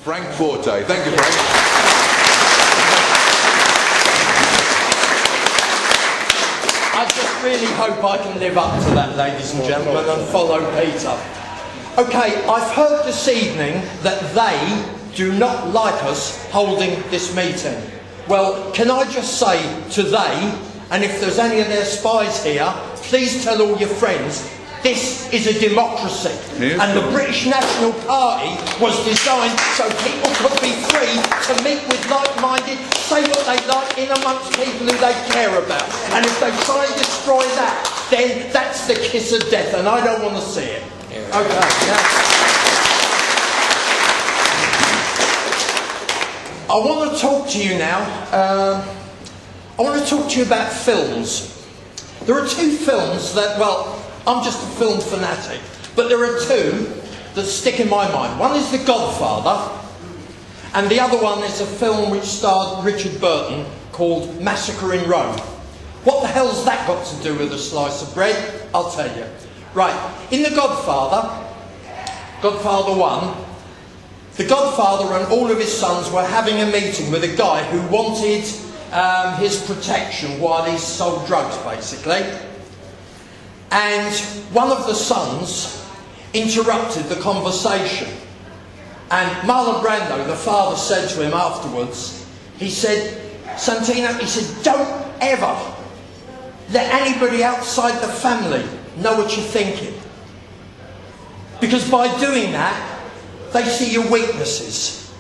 Frank Forte. Thank you, Frank. I just really hope I can live up to that, ladies and gentlemen, and follow Peter. Okay, I've heard this evening that they do not like us holding this meeting. Well, can I just say to they, and if there's any of their spies here, please tell all your friends, this is a democracy. Yes, and the British National Party was designed so people could be free to meet with like-minded, say what they like in amongst people who they care about. And if they try and destroy that, then that's the kiss of death, and I don't want to see it. Yeah. Okay. Now, I want to talk to you now. I want to talk to you about films. There are two films that, well, I'm just a film fanatic, but there are two that stick in my mind. One is The Godfather, and the other one is a film which starred Richard Burton called Massacre in Rome. What the hell's that got to do with a slice of bread? I'll tell you. Right, in The Godfather, Godfather 1, the Godfather and all of his sons were having a meeting with a guy who wanted his protection while he sold drugs, basically. And one of the sons interrupted the conversation. And Marlon Brando, the father, said to him afterwards, he said, Santino, he said, don't ever let anybody outside the family know what you're thinking. Because by doing that, they see your weaknesses.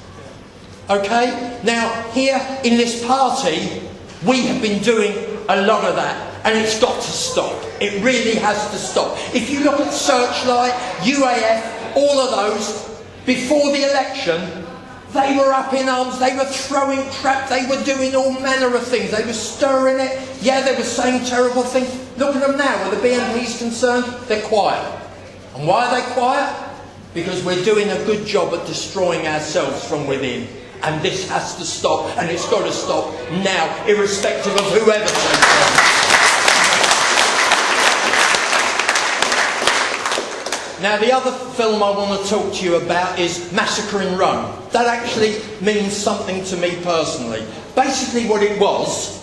Okay? Now, here in this party, we have been doing a lot of that. And it's got to stop. It really has to stop. If you look at Searchlight, UAF, all of those, before the election, they were up in arms, they were throwing traps, they were doing all manner of things. They were stirring it. Yeah, they were saying terrible things. Look at them now, where the BNP's concerned, they're quiet. And why are they quiet? Because we're doing a good job at destroying ourselves from within. And this has to stop, and it's got to stop now, irrespective of whoever takes it. Now, the other film I want to talk to you about is Massacre in Rome. That actually means something to me personally. Basically what it was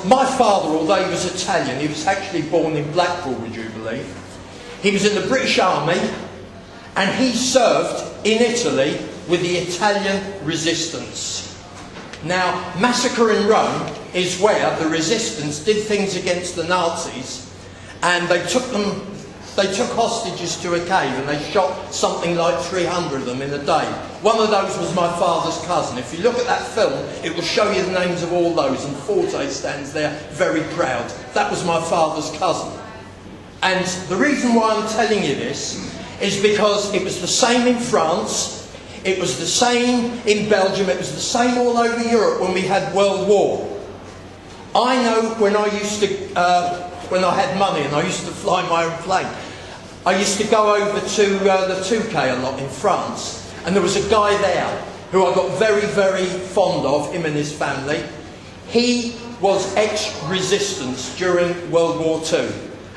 my father, although he was Italian, he was actually born in Blackpool, would you believe? He was in the British Army, and he served in Italy with the Italian resistance. Now, Massacre in Rome is where the resistance did things against the Nazis, and they took hostages to a cave, and they shot something like 300 of them in a day. One of those was my father's cousin. If you look at that film, it will show you the names of all those, and Forte stands there very proud. That was my father's cousin. And the reason why I'm telling you this is because it was the same in France, it was the same in Belgium, it was the same all over Europe when we had World War. I know when I used to, when I had money and I used to fly my own plane, I used to go over to the Touquet a lot in France, and there was a guy there who I got very, very fond of, him and his family. He was ex-resistance during World War II.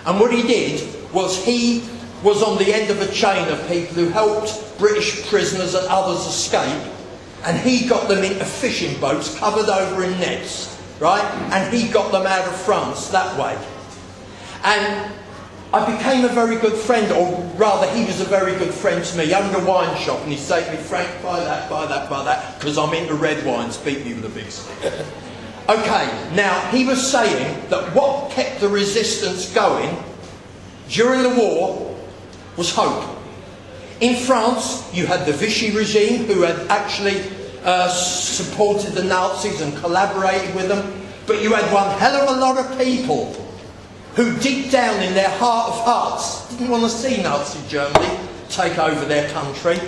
And what he did was he was on the end of a chain of people who helped British prisoners and others escape, and he got them into fishing boats covered over in nets, right? And he got them out of France that way. And I became a very good friend, or rather he was a very good friend to me. He owned a wine shop, and he'd say to me, Frank, buy that, buy that, buy that, because I'm into red wines, beat me with a big stick. Okay, now he was saying that what kept the resistance going during the war was hope. In France, you had the Vichy regime, who had actually supported the Nazis and collaborated with them, but you had one hell of a lot of people who deep down in their heart of hearts didn't want to see Nazi Germany take over their country.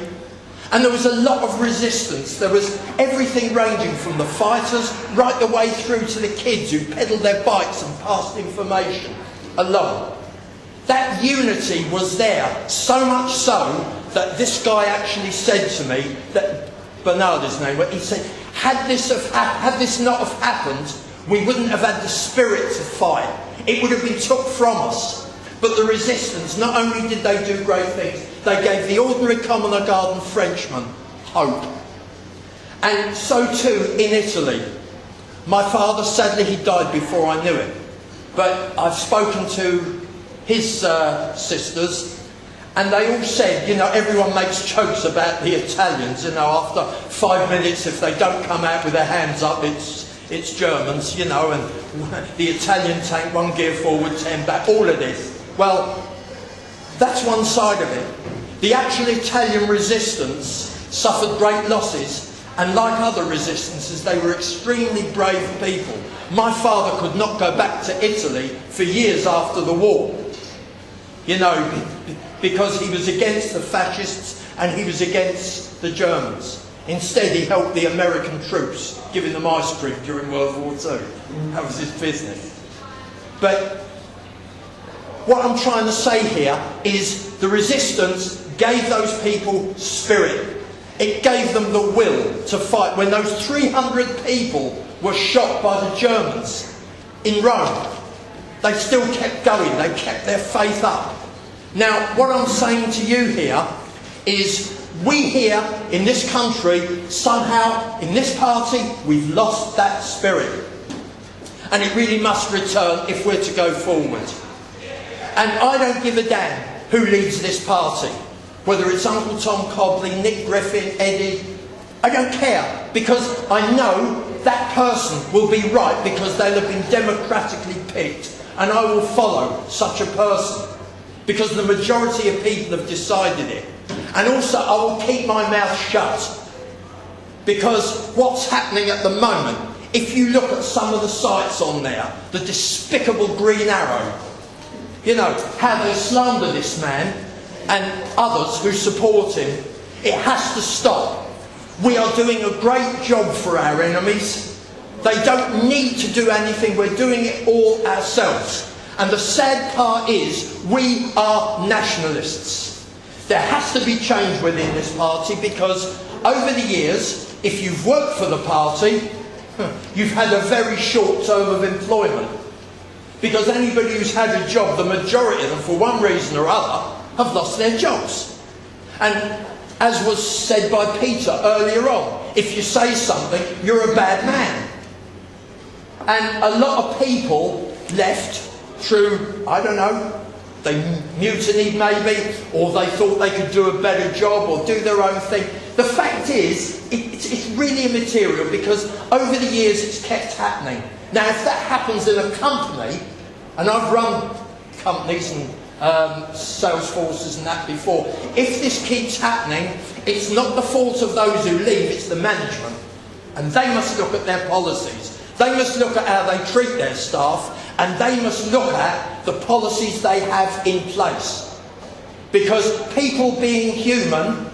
And there was a lot of resistance. There was everything ranging from the fighters right the way through to the kids who pedalled their bikes and passed information along. That unity was there, so much so that this guy actually said to me, that Bernard his name, he said, had this not have happened, we wouldn't have had the spirit to fight. It would have been took from us. But the resistance, not only did they do great things, they gave the ordinary commoner garden Frenchman hope. And so too in Italy. My father, sadly, he died before I knew it. But I've spoken to his sisters, and they all said, you know, everyone makes jokes about the Italians, you know, after 5 minutes, if they don't come out with their hands up, it's Germans, you know, and the Italian tank, 1 gear forward, 10 back, all of this. Well, that's one side of it. The actual Italian resistance suffered great losses, and like other resistances, they were extremely brave people. My father could not go back to Italy for years after the war, you know, because he was against the fascists and he was against the Germans. Instead, he helped the American troops, giving them ice cream during World War II. That was his business. But what I'm trying to say here is the resistance gave those people spirit. It gave them the will to fight. When those 300 people were shot by the Germans in Rome, they still kept going. They kept their faith up. Now, what I'm saying to you here is we here in this country, somehow, in this party, we've lost that spirit. And it really must return if we're to go forward. And I don't give a damn who leads this party. Whether it's Uncle Tom Cobley, Nick Griffin, Eddie, I don't care. Because I know that person will be right because they'll have been democratically picked. And I will follow such a person. Because the majority of people have decided it. And also I will keep my mouth shut. Because what's happening at the moment, if you look at some of the sites on there, the despicable Green Arrow, you know, how they slander this man and others who support him, it has to stop. We are doing a great job for our enemies. They don't need to do anything, we're doing it all ourselves. And the sad part is, we are nationalists. There has to be change within this party because over the years, if you've worked for the party, you've had a very short term of employment. Because anybody who's had a job, the majority of them, for one reason or other, have lost their jobs. And as was said by Peter earlier on, if you say something, you're a bad man. And a lot of people left through, I don't know, they mutinied maybe, or they thought they could do a better job or do their own thing. The fact is, it's really immaterial because over the years it's kept happening. Now if that happens in a company, and I've run companies and sales forces and that before, if this keeps happening, it's not the fault of those who leave, it's the management. And they must look at their policies. They must look at how they treat their staff, and they must look at the policies they have in place. Because people being human,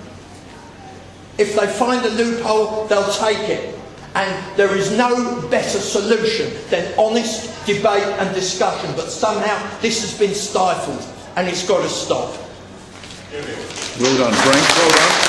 if they find a loophole, they'll take it. And there is no better solution than honest debate and discussion. But somehow this has been stifled, and it's got to stop. Well done, Frank. Well done.